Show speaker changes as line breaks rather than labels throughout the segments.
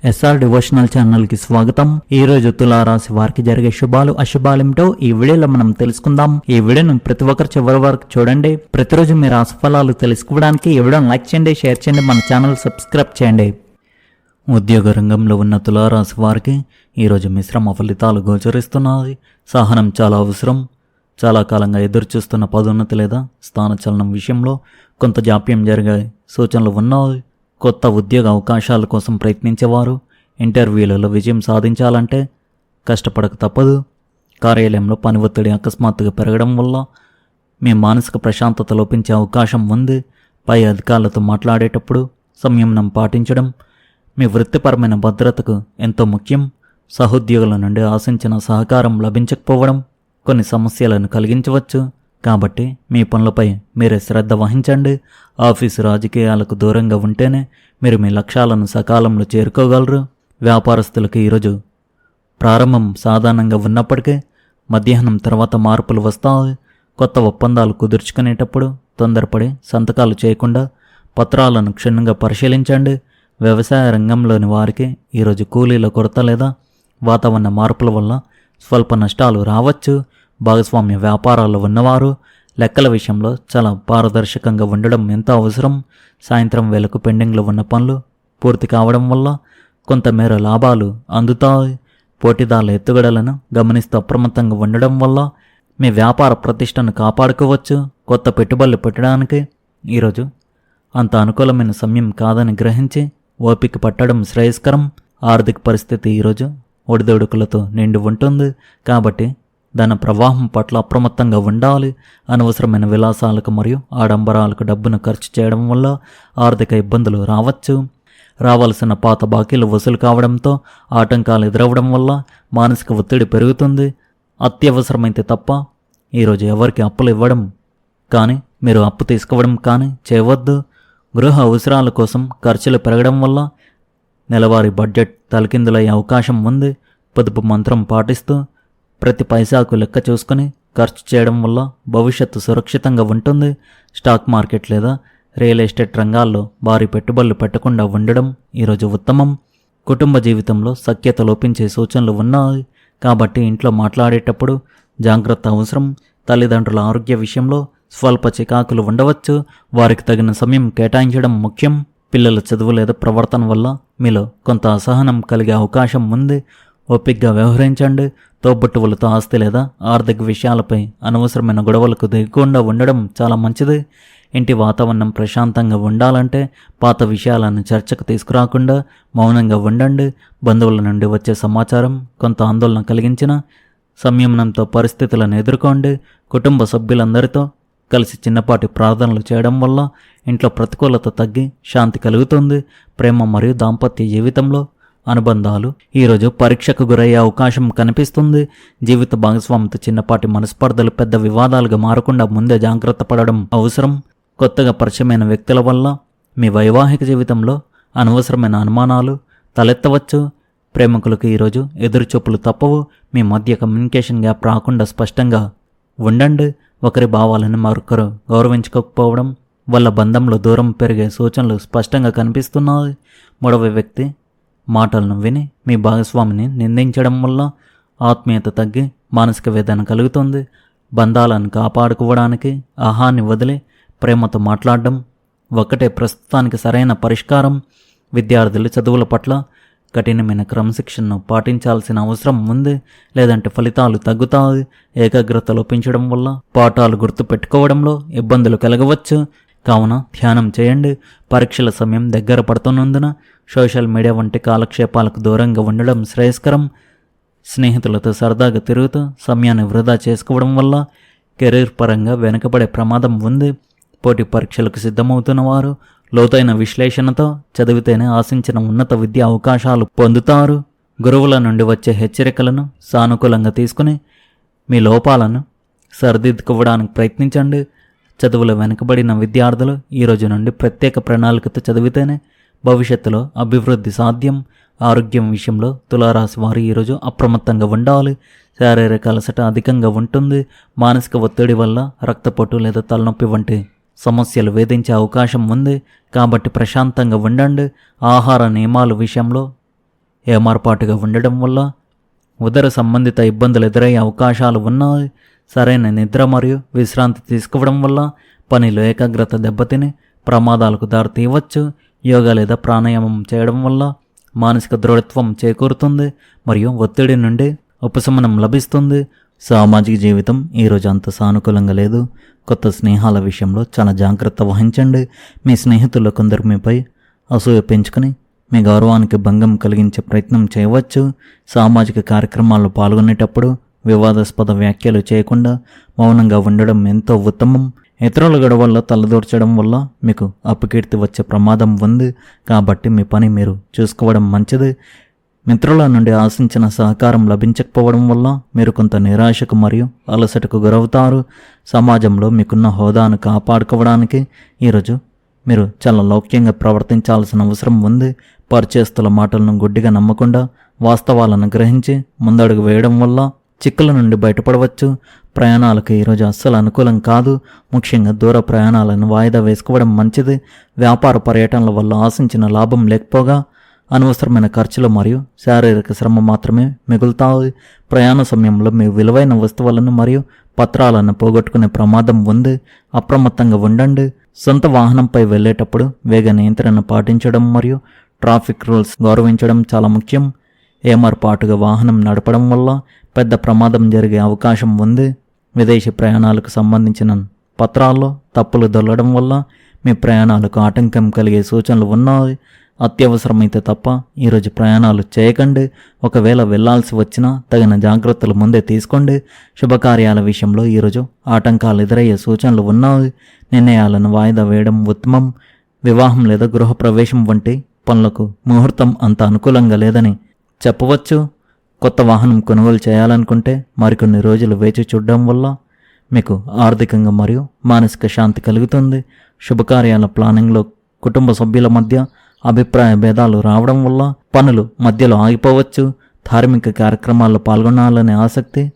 SR devotional ఛానల్కి స్వాగతం. ఈ రోజు తులారాశి వారికి జరిగే శుభాలు అశుభాలేమిటో ఈ వీడియోలో మనం తెలుసుకుందాం. ఈ వీడియోను ప్రతి ఒక్కరు చివరి వరకు చూడండి. ప్రతిరోజు మీ రాశి ఫలాలు తెలుసుకోవడానికి ఈ వీడియోను లైక్ చేయండి, షేర్ చేయండి, మన ఛానల్ సబ్స్క్రైబ్ చేయండి. ఉద్యోగ రంగంలో ఉన్న తులారాశి వారికి ఈరోజు మిశ్రమ ఫలితాలు గోచరిస్తున్నాయి. సహనం చాలా అవసరం. చాలా కాలంగా ఎదురుచూస్తున్న పదోన్నతి లేదా స్థానచలనం విషయంలో కొంత జాప్యం జరిగే సూచనలు ఉన్నాయి. కొత్త ఉద్యోగ అవకాశాల కోసం ప్రయత్నించేవారు ఇంటర్వ్యూలలో విజయం సాధించాలంటే కష్టపడక తప్పదు. కార్యాలయంలో పని ఒత్తిడి అకస్మాత్తుగా పెరగడం వల్ల మీ మానసిక ప్రశాంతత లోపించే అవకాశం ఉంది. పై అధికారులతో మాట్లాడేటప్పుడు సంయమనం పాటించడం మీ వృత్తిపరమైన భద్రతకు ఎంతో ముఖ్యం. సహోద్యోగుల నుండి ఆశించిన సహకారం లభించకపోవడం కొన్ని సమస్యలను కలిగించవచ్చు. కాబట్టి మీ పనులపై మీరే శ్రద్ధ వహించండి. ఆఫీసు రాజకీయాలకు దూరంగా ఉంటేనే మీరు మీ లక్ష్యాలను సకాలంలో చేరుకోగలరు. వ్యాపారస్తులకు ఈరోజు ప్రారంభం సాధారణంగా ఉన్నప్పటికీ మధ్యాహ్నం తర్వాత మార్పులు వస్తాయి. కొత్త ఒప్పందాలు కుదుర్చుకునేటప్పుడు తొందరపడి సంతకాలు చేయకుండా పత్రాలను క్షుణ్ణంగా పరిశీలించండి. వ్యవసాయ రంగంలోని వారికి ఈరోజు కూలీల కొరత లేదా వాతావరణ మార్పుల వల్ల స్వల్ప నష్టాలు రావచ్చు. భాగస్వామ్య వ్యాపారాల్లో ఉన్నవారు లెక్కల విషయంలో చాలా పారదర్శకంగా ఉండడం ఎంతో అవసరం. సాయంత్రం వేళకు పెండింగ్లో ఉన్న పనులు పూర్తి కావడం వల్ల కొంతమేర లాభాలు అందుతాయి. పోటీదారుల ఎత్తుగడలను గమనిస్తూ అప్రమత్తంగా ఉండడం వల్ల మీ వ్యాపార ప్రతిష్టను కాపాడుకోవచ్చు. కొత్త పెట్టుబడులు పెట్టడానికి ఈరోజు అంత అనుకూలమైన సమయం కాదని గ్రహించి ఓపిక పట్టడం శ్రేయస్కరం. ఆర్థిక పరిస్థితి ఈరోజు ఒడిదొడుకులతో నిండి ఉంటుంది. కాబట్టి ధన ప్రవాహం పట్ల అప్రమత్తంగా ఉండాలి. అనవసరమైన విలాసాలకు మరియు ఆడంబరాలకు డబ్బును ఖర్చు చేయడం వల్ల ఆర్థిక ఇబ్బందులు రావచ్చు. రావాల్సిన పాత బాకీలు వసూలు కావడంతో ఆటంకాలు ఎదురవడం వల్ల మానసిక ఒత్తిడి పెరుగుతుంది. అత్యవసరమైతే తప్ప ఈరోజు ఎవరికి అప్పులు ఇవ్వడం కానీ మీరు అప్పు తీసుకోవడం కానీ చేయవద్దు. గృహ అవసరాల కోసం ఖర్చులు పెరగడం వల్ల నెలవారీ బడ్జెట్ తలకిందులయ్యే అవకాశం ఉంది. పొదుపు మంత్రం పాటిస్తూ ప్రతి పైసాకు లెక్క చూసుకుని ఖర్చు చేయడం వల్ల భవిష్యత్తు సురక్షితంగా ఉంటుంది. స్టాక్ మార్కెట్ లేదా రియల్ ఎస్టేట్ రంగాల్లో భారీ పెట్టుబడులు పెట్టకుండా ఉండడం ఈరోజు ఉత్తమం. కుటుంబ జీవితంలో సఖ్యత లోపించే సూచనలు ఉన్నాయి. కాబట్టి ఇంట్లో మాట్లాడేటప్పుడు జాగ్రత్త అవసరం. తల్లిదండ్రుల ఆరోగ్య విషయంలో స్వల్ప చికాకులు ఉండవచ్చు. వారికి తగిన సమయం కేటాయించడం ముఖ్యం. పిల్లల చదువు లేదా ప్రవర్తన వల్ల మీలో కొంత అసహనం కలిగే అవకాశం ఉంది. ఓపికగా వ్యవహరించండి. తోబుట్టువులతో ఆస్తి లేదా ఆర్థిక విషయాలపై అనవసరమైన గొడవలకు దిగకుండా ఉండడం చాలా మంచిది. ఇంటి వాతావరణం ప్రశాంతంగా ఉండాలంటే పాత విషయాలను చర్చకు తీసుకురాకుండా మౌనంగా ఉండండి. బంధువుల నుండి వచ్చే సమాచారం కొంత ఆందోళన కలిగించిన సంయమనంతో పరిస్థితులను ఎదుర్కోండి. కుటుంబ సభ్యులందరితో కలిసి చిన్నపాటి ప్రార్థనలు చేయడం వల్ల ఇంట్లో ప్రతికూలత తగ్గి శాంతి కలుగుతుంది. ప్రేమ మరియు దాంపత్య జీవితంలో అనుబంధాలు ఈరోజు పరీక్షకు గురయ్యే అవకాశం కనిపిస్తుంది. జీవిత భాగస్వామితో చిన్నపాటి మనస్పర్ధలు పెద్ద వివాదాలుగా మారకుండా ముందే జాగ్రత్త పడడం అవసరం. కొత్తగా పరిచయమైన వ్యక్తుల వల్ల మీ వైవాహిక జీవితంలో అనవసరమైన అనుమానాలు తలెత్తవచ్చు. ప్రేమికులకు ఈరోజు ఎదురుచూపులు తప్పవు. మీ మధ్య కమ్యూనికేషన్ గ్యాప్ రాకుండా స్పష్టంగా ఉండండి. ఒకరి భావాలను మరొకరు గౌరవించుకోకపోవడం వల్ల బంధంలో దూరం పెరిగే సూచనలు స్పష్టంగా కనిపిస్తున్నాయి. మూడవ వ్యక్తి మాటలను విని మీ భాగస్వామిని నిందించడం వల్ల ఆత్మీయత తగ్గి మానసిక వేదన కలుగుతుంది. బంధాలను కాపాడుకోవడానికి ఆహాన్ని వదిలి ప్రేమతో మాట్లాడడం ఒక్కటే ప్రస్తుతానికి సరైన పరిష్కారం. విద్యార్థులు చదువుల పట్ల కఠినమైన క్రమశిక్షణను పాటించాల్సిన అవసరం ఉంది. లేదంటే ఫలితాలు తగ్గుతాయి. ఏకాగ్రత లోపించడం వల్ల పాఠాలు గుర్తు పెట్టుకోవడంలో ఇబ్బందులు కలగవచ్చు. కావున ధ్యానం చేయండి. పరీక్షల సమయం దగ్గర పడుతున్నందున సోషల్ మీడియా వంటి కాలక్షేపాలకు దూరంగా ఉండడం శ్రేయస్కరం. స్నేహితులతో సరదాగా తిరుగుతూ సమయాన్ని వృధా చేసుకోవడం వల్ల కెరీర్ పరంగా వెనుకబడే ప్రమాదం ఉంది. పోటీ పరీక్షలకు సిద్ధమవుతున్న వారు లోతైన విశ్లేషణతో చదివితేనే ఆశించిన ఉన్నత విద్యా అవకాశాలు పొందుతారు. గురువుల నుండి వచ్చే హెచ్చరికలను సానుకూలంగా తీసుకుని మీ లోపాలను సరిదిద్దుకోవడానికి ప్రయత్నించండి. చదువులో వెనుకబడిన విద్యార్థులు ఈరోజు నుండి ప్రత్యేక ప్రణాళికతో చదివితేనే భవిష్యత్తులో అభివృద్ధి సాధ్యం. ఆరోగ్యం విషయంలో తులారాశి వారు ఈరోజు అప్రమత్తంగా ఉండాలి. శారీరక అలసట అధికంగా ఉంటుంది. మానసిక ఒత్తిడి వల్ల రక్తపోటు లేదా తలనొప్పి వంటి సమస్యలు వేధించే అవకాశం ఉంది. కాబట్టి ప్రశాంతంగా ఉండండి. ఆహార నియమాల విషయంలో ఏమార్పాటుగా ఉండడం వల్ల ఉదర సంబంధిత ఇబ్బందులు ఎదురయ్యే అవకాశాలు ఉన్నాయి. సరైన నిద్ర మరియు విశ్రాంతి తీసుకోవడం వల్ల పనిలో ఏకాగ్రత దెబ్బతిని ప్రమాదాలకు దారితీయవచ్చు. యోగా లేదా ప్రాణాయామం చేయడం వల్ల మానసిక దృఢత్వం చేకూరుతుంది మరియు ఒత్తిడి నుండి ఉపశమనం లభిస్తుంది. సామాజిక జీవితం ఈరోజు అంత సానుకూలంగా లేదు. కొత్త స్నేహాల విషయంలో చాలా జాగ్రత్త వహించండి. మీ స్నేహితులు కొందరు మీపై అసూయ పెంచుకొని మీ గౌరవానికి భంగం కలిగించే ప్రయత్నం చేయవచ్చు. సామాజిక కార్యక్రమాల్లో పాల్గొనేటప్పుడు వివాదాస్పద వ్యాఖ్యలు చేయకుండా మౌనంగా ఉండడం ఎంతో ఉత్తమం. ఇతరుల గొడవల్లో తలదూర్చడం వల్ల మీకు అపకీర్తి వచ్చే ప్రమాదం ఉంది. కాబట్టి మీ పని మీరు చూసుకోవడం మంచిది. మిత్రుల నుండి ఆశించిన సహకారం లభించకపోవడం వల్ల మీరు కొంత నిరాశకు మరియు అలసటకు గురవుతారు. సమాజంలో మీకున్న హోదాను కాపాడుకోవడానికి ఈరోజు మీరు చాలా లౌక్యంగా ప్రవర్తించాల్సిన అవసరం ఉంది. పరిచయస్తుల మాటలను గుడ్డిగా నమ్మకుండా వాస్తవాలను గ్రహించి ముందడుగు వేయడం వల్ల చిక్కుల నుండి బయటపడవచ్చు. ప్రయాణాలకు ఈరోజు అస్సలు అనుకూలం కాదు. ముఖ్యంగా దూర ప్రయాణాలను వాయిదా వేసుకోవడం మంచిది. వ్యాపార పర్యటనల వల్ల ఆశించిన లాభం లేకపోగా అనవసరమైన ఖర్చులు మరియు శారీరక శ్రమ మాత్రమే మిగులుతాయి. ప్రయాణ సమయంలో మీ విలువైన వస్తువులను మరియు పత్రాలను పోగొట్టుకునే ప్రమాదం ఉంది. అప్రమత్తంగా ఉండండి. సొంత వాహనంపై వెళ్ళేటప్పుడు వేగ నియంత్రణ పాటించడం మరియు ట్రాఫిక్ రూల్స్ గౌరవించడం చాలా ముఖ్యం. ఏమార్పాటుగా వాహనం నడపడం వల్ల పెద్ద ప్రమాదం జరిగే అవకాశం ఉంది. విదేశీ ప్రయాణాలకు సంబంధించిన పత్రాల్లో తప్పులు దొల్లడం వల్ల మీ ప్రయాణాలకు ఆటంకం కలిగే సూచనలు ఉన్నాయి. అత్యవసరమైతే తప్ప ఈరోజు ప్రయాణాలు చేయకండి. ఒకవేళ వెళ్లాల్సి వచ్చినా తగిన జాగ్రత్తలు ముందే తీసుకోండి. శుభకార్యాల విషయంలో ఈరోజు ఆటంకాలు ఎదురయ్యే సూచనలు ఉన్నాయి. నిర్ణయాలను వాయిదా వేయడం ఉత్తమం. వివాహం లేదా గృహప్రవేశం వంటి పనులకు ముహూర్తం అంత అనుకూలంగా లేదని చెప్పవచ్చు. కొత్త వాహనం కొనుగోలు చేయాలనుకుంటే మరికొన్ని రోజులు వేచి చూడడం వల్ల మీకు ఆర్థికంగా మరియు మానసిక శాంతి కలుగుతుంది. శుభకార్యాల ప్లానింగ్లో కుటుంబ సభ్యుల మధ్య అభిప్రాయ భేదాలు రావడం వల్ల పనులు మధ్యలో ఆగిపోవచ్చు. ధార్మిక కార్యక్రమాల్లో పాల్గొనాలనే ఆసక్తి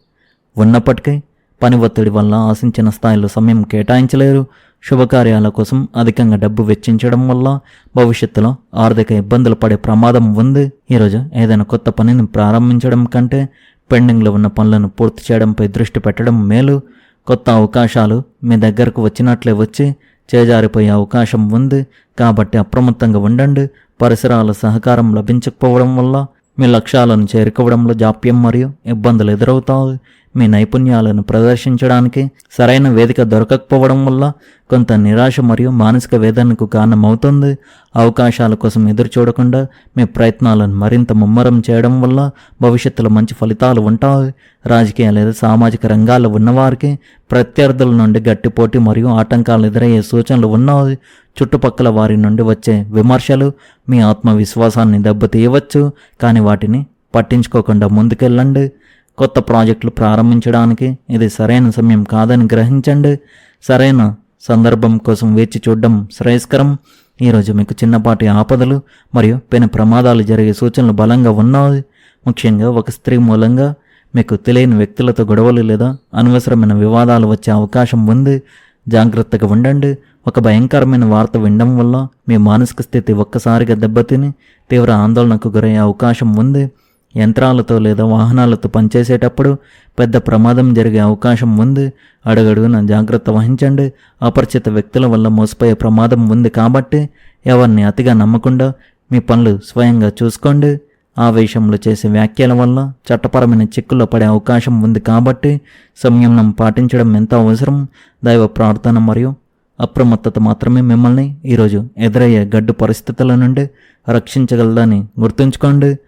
ఉన్నప్పటికీ పని ఒత్తిడి వల్ల ఆశించిన స్థాయిలో సమయం కేటాయించలేరు. శుభకార్యాల కోసం అధికంగా డబ్బు వెచ్చించడం వల్ల భవిష్యత్తులో ఆర్థిక ఇబ్బందులు పడే ప్రమాదం ఉంది. ఈరోజు ఏదైనా కొత్త పనిని ప్రారంభించడం కంటే పెండింగ్లో ఉన్న పనులను పూర్తి చేయడంపై దృష్టి పెట్టడం మేలు. కొత్త అవకాశాలు మీ దగ్గరకు వచ్చినట్లే వచ్చి చేజారిపోయే అవకాశం ఉంది. కాబట్టి అప్రమత్తంగా ఉండండి. పరిసరాల సహకారం లభించకపోవడం వల్ల మీ లక్ష్యాలను చేరుకోవడంలో జాప్యం మరియు ఇబ్బందులు ఎదురవుతాయి. మీ నైపుణ్యాలను ప్రదర్శించడానికి సరైన వేదిక దొరకకపోవడం వల్ల కొంత నిరాశ మరియు మానసిక వేదనకు కారణమవుతుంది. అవకాశాల కోసం ఎదురు చూడకుండా మీ ప్రయత్నాలను మరింత ముమ్మరం చేయడం వల్ల భవిష్యత్తులో మంచి ఫలితాలు ఉంటాయి. రాజకీయ లేదా సామాజిక రంగాల్లో ఉన్నవారికి ప్రత్యర్థుల నుండి గట్టి పోటీ మరియు ఆటంకాలు ఎదురయ్యే సూచనలు ఉన్నాయి. చుట్టుపక్కల వారి నుండి వచ్చే విమర్శలు మీ ఆత్మవిశ్వాసాన్ని దెబ్బతీయవచ్చు. కానీ వాటిని పట్టించుకోకుండా ముందుకెళ్ళండి. కొత్త ప్రాజెక్టులు ప్రారంభించడానికి ఇది సరైన సమయం కాదని గ్రహించండి. సరైన సందర్భం కోసం వేచి చూడడం శ్రేయస్కరం. ఈరోజు మీకు చిన్నపాటి ఆపదలు మరియు పెను ప్రమాదాలు జరిగే సూచనలు బలంగా ఉన్నాయి. ముఖ్యంగా ఒక స్త్రీ మూలంగా మీకు తెలియని వ్యక్తులతో గొడవలు లేదా అనవసరమైన వివాదాలు వచ్చే అవకాశం ఉంది. జాగ్రత్తగా ఉండండి. ఒక భయంకరమైన వార్త వినడం వల్ల మీ మానసిక స్థితి ఒక్కసారిగా దెబ్బతిని తీవ్ర ఆందోళనకు గురయ్యే అవకాశం ఉంది. యంత్రాలతో లేదా వాహనాలతో పనిచేసేటప్పుడు పెద్ద ప్రమాదం జరిగే అవకాశం ఉంది. అడుగడుగున జాగ్రత్త వహించండి. అపరిచిత వ్యక్తుల వల్ల మోసపోయే ప్రమాదం ఉంది. కాబట్టి ఎవరిని అతిగా నమ్మకుండా మీ పనులు స్వయంగా చూసుకోండి. ఆవేశంలో చేసే వ్యాఖ్యల వల్ల చట్టపరమైన చిక్కుల్లో పడే అవకాశం ఉంది. కాబట్టి సంయమనం పాటించడం ఎంతో అవసరం. దైవ ప్రార్థన మరియు అప్రమత్తత మాత్రమే మిమ్మల్ని ఈరోజు ఎదురయ్యే గడ్డు పరిస్థితుల నుండి రక్షించగలదని గుర్తుంచుకోండి.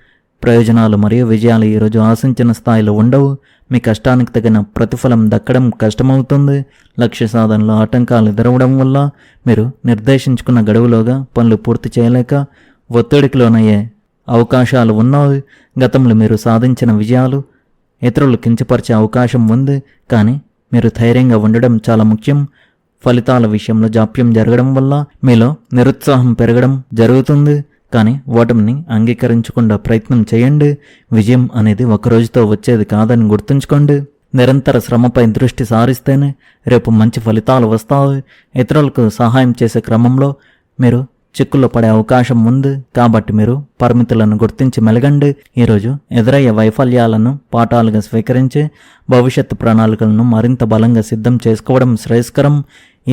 ప్రయోజనాలు మరియు విజయాలు ఈరోజు ఆశించిన స్థాయిలో ఉండవు. మీ కష్టానికి తగిన ప్రతిఫలం దక్కడం కష్టమవుతుంది. లక్ష్య సాధనలో ఆటంకాలు ఎదురవడం వల్ల మీరు నిర్దేశించుకున్న గడువులోగా పనులు పూర్తి చేయలేక ఒత్తిడికి లోనయ్యే అవకాశాలు ఉన్నాయి. గతంలో మీరు సాధించిన విజయాలు ఇతరులు కించపరిచే అవకాశం ఉంది. కానీ మీరు ధైర్యంగా ఉండడం చాలా ముఖ్యం. ఫలితాల విషయంలో జాప్యం జరగడం వల్ల మీలో నిరుత్సాహం పెరగడం జరుగుతుంది. కానీ ఓటమిని అంగీకరించకుండా ప్రయత్నం చేయండి. విజయం అనేది ఒకరోజుతో వచ్చేది కాదని గుర్తుంచుకోండి. నిరంతర శ్రమపై దృష్టి సారిస్తేనే రేపు మంచి ఫలితాలు వస్తాయి. ఇతరులకు సహాయం చేసే క్రమంలో మీరు చిక్కుల్లో పడే అవకాశం ఉంది. కాబట్టి మీరు పరిమితులను గుర్తించి మెలగండి. ఈరోజు ఎదురయ్యే వైఫల్యాలను పాఠాలుగా స్వీకరించి భవిష్యత్తు ప్రణాళికలను మరింత బలంగా సిద్ధం చేసుకోవడం శ్రేయస్కరం.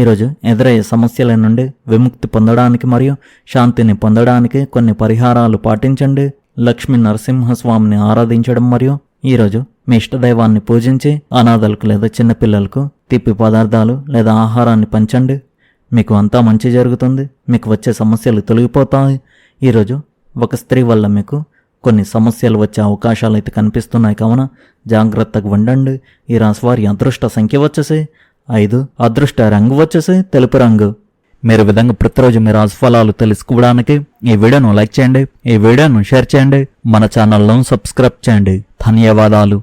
ఈరోజు ఎదురయ్యే సమస్యల నుండి విముక్తి పొందడానికి మరియు శాంతిని పొందడానికి కొన్ని పరిహారాలు పాటించండి. లక్ష్మీ నరసింహస్వామిని ఆరాధించడం మరియు ఈరోజు మీ ఇష్టదైవాన్ని పూజించి అనాథలకు లేదా చిన్నపిల్లలకు తీపి పదార్థాలు లేదా ఆహారాన్ని పంచండి. మీకు అంతా మంచి జరుగుతుంది. మీకు వచ్చే సమస్యలు తొలగిపోతాయి. ఈరోజు ఒక స్త్రీ వల్ల మీకు కొన్ని సమస్యలు వచ్చే అవకాశాలు అయితే కనిపిస్తున్నాయి కావున జాగ్రత్తగా ఉండండి. ఈ రాశి వారి అదృష్ట సంఖ్య వచ్చేసి 5, అదృష్ట రంగు వచ్చేసి తెలుపు రంగు. మీరు విధంగా ప్రతిరోజు మీ రాశి ఫలాలు తెలుసుకోవడానికి ఈ వీడియోను లైక్ చేయండి, ఈ వీడియోను షేర్ చేయండి, మన ఛానల్ను సబ్స్క్రైబ్ చేయండి. ధన్యవాదాలు.